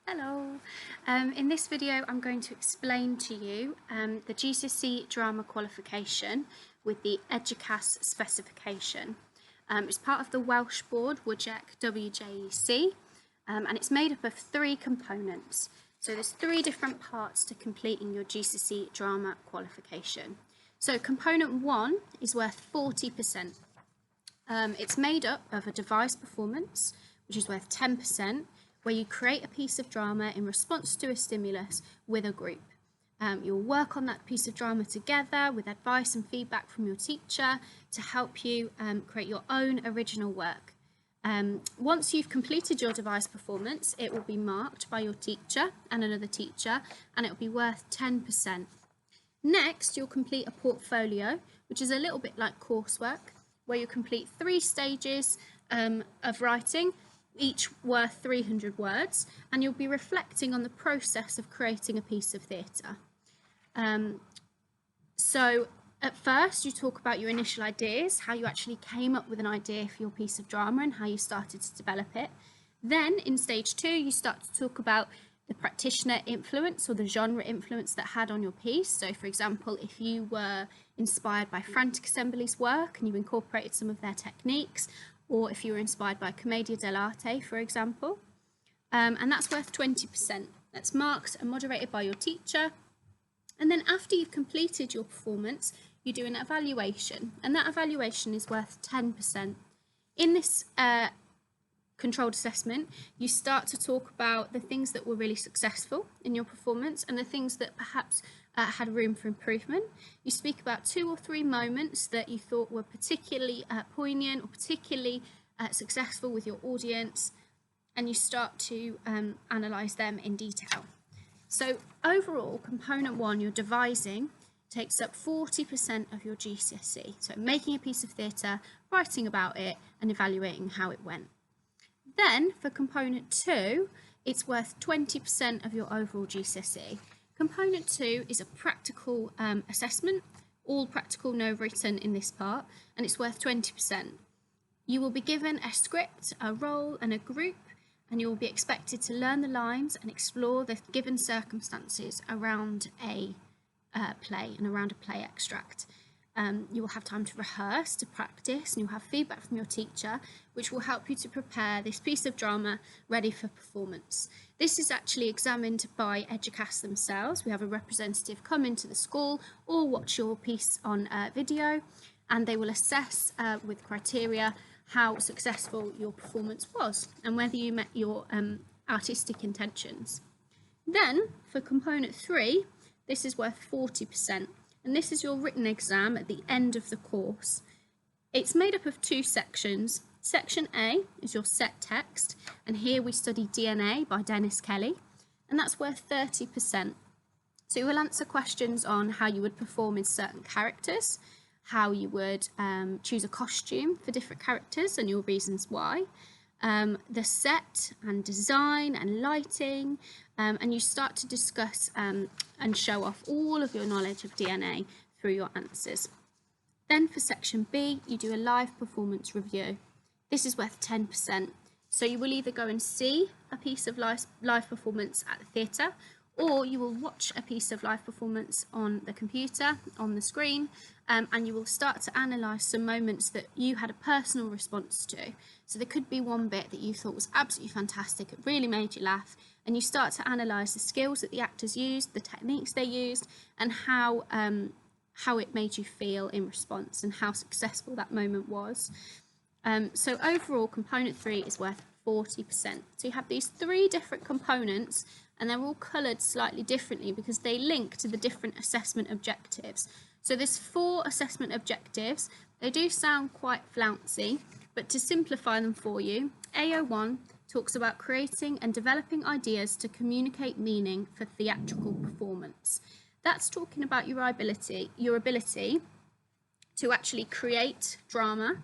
Hello. In this video I'm going to explain to you the GCSE Drama qualification with the EDUQAS specification. It's part of the Welsh Board WJEC WJEC and it's made up of 3 components. So there's 3 different parts to completing your GCSE Drama qualification. So component 1 is worth 40%. It's made up of a device performance, which is worth 10%, where you create a piece of drama in response to a stimulus with a group. You'll work on that piece of drama together with advice and feedback from your teacher to help you create your own original work. Once you've completed your device performance, it will be marked by your teacher and another teacher, and it will be worth 10%. Next, you'll complete a portfolio, which is a little bit like coursework, where you complete 3 stages of writing, each worth 300 words, and you'll be reflecting on the process of creating a piece of theatre. So at first you talk about your initial ideas, how you actually came up with an idea for your piece of drama and how you started to develop it. Then in stage 2 you start to talk about the practitioner influence or the genre influence that had on your piece. So for example, if you were inspired by Frantic Assembly's work and you incorporated some of their techniques, or if you were inspired by Commedia dell'arte, for example. And that's worth 20%. That's marked and moderated by your teacher. And then after you've completed your performance, you do an evaluation, and that evaluation is worth 10%. In this controlled assessment, you start to talk about the things that were really successful in your performance and the things that perhaps had room for improvement. You speak about 2 or 3 moments that you thought were particularly poignant or particularly successful with your audience, and you start to analyse them in detail. So overall, component 1, your devising, takes up 40% of your GCSE. So making a piece of theatre, writing about it, and evaluating how it went. Then for component 2, it's worth 20% of your overall GCSE. Component 2 is a practical assessment, all practical, no written in this part, and it's worth 20%. You will be given a script, a role and a group, and you will be expected to learn the lines and explore the given circumstances around a play and around a play extract. You will have time to rehearse, to practice, and you'll have feedback from your teacher, which will help you to prepare this piece of drama ready for performance. This is actually examined by EDUQAS themselves. We have a representative come into the school or watch your piece on video, and they will assess with criteria how successful your performance was and whether you met your artistic intentions. Then for component 3, this is worth 40%. And this is your written exam at the end of the course. It's made up of 2 sections. Section A is your set text, and here we study DNA by Dennis Kelly, and that's worth 30%. So you will answer questions on how you would perform in certain characters, how you would choose a costume for different characters and your reasons why, the set and design and lighting, and you start to discuss and show off all of your knowledge of DNA through your answers. Then for section B, you do a live performance review. This is worth 10%. So you will either go and see a piece of live performance at the theatre, or you will watch a piece of live performance on the computer, on the screen, and you will start to analyse some moments that you had a personal response to. So there could be one bit that you thought was absolutely fantastic, it really made you laugh, and you start to analyse the skills that the actors used, the techniques they used, and how it made you feel in response and how successful that moment was. So overall, component 3 is worth 40%. So you have these 3 different components, and they're all coloured slightly differently because they link to the different assessment objectives. So there's 4 assessment objectives. They do sound quite flouncy, but to simplify them for you, AO1 talks about creating and developing ideas to communicate meaning for theatrical performance. That's talking about your ability to actually create drama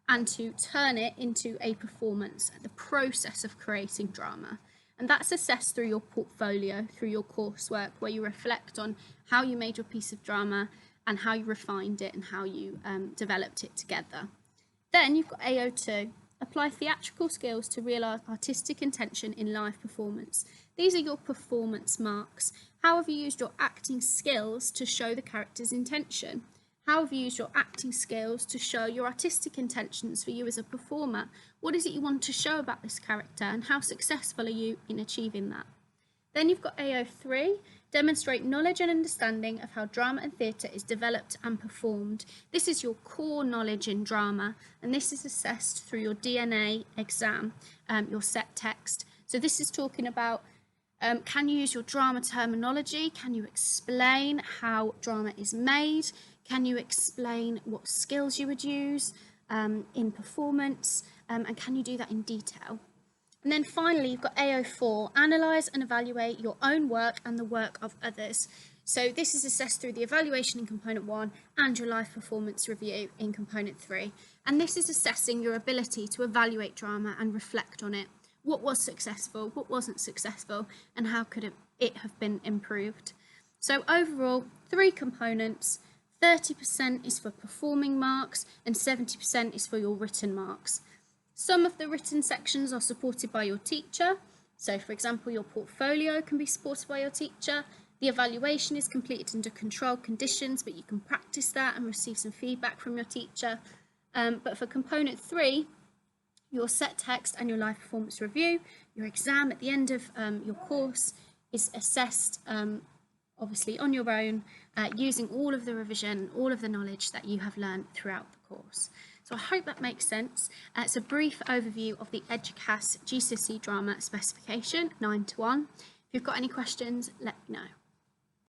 and to turn it into a performance, the process of creating drama. And that's assessed through your portfolio, through your coursework, where you reflect on how you made your piece of drama and how you refined it and how you developed it together. Then you've got AO2. apply theatrical skills to realise artistic intention in live performance. These are your performance marks. How have you used your acting skills to show the character's intention? How have you used your acting skills to show your artistic intentions for you as a performer? What is it you want to show about this character, and how successful are you in achieving that? Then you've got AO3, demonstrate knowledge and understanding of how drama and theatre is developed and performed. This is your core knowledge in drama, and this is assessed through your DNA exam, your set text. So this is talking about can you use your drama terminology? Can you explain how drama is made? Can you explain what skills you would use in performance? And can you do that in detail? And then finally, you've got AO4, analyse and evaluate your own work and the work of others. So this is assessed through the evaluation in component 1 and your live performance review in component 3. And this is assessing your ability to evaluate drama and reflect on it. What was successful, what wasn't successful, and how could it have been improved? So overall, 3 components, 30% is for performing marks and 70% is for your written marks. Some of the written sections are supported by your teacher. So for example, your portfolio can be supported by your teacher. The evaluation is completed under controlled conditions, but you can practice that and receive some feedback from your teacher. But for component 3, your set text and your live performance review, your exam at the end of your course is assessed obviously on your own, using all of the revision, all of the knowledge that you have learned throughout the course. So I hope that makes sense. It's a brief overview of the EDUQAS GCSE Drama specification 9 to 1. If you've got any questions, let me know.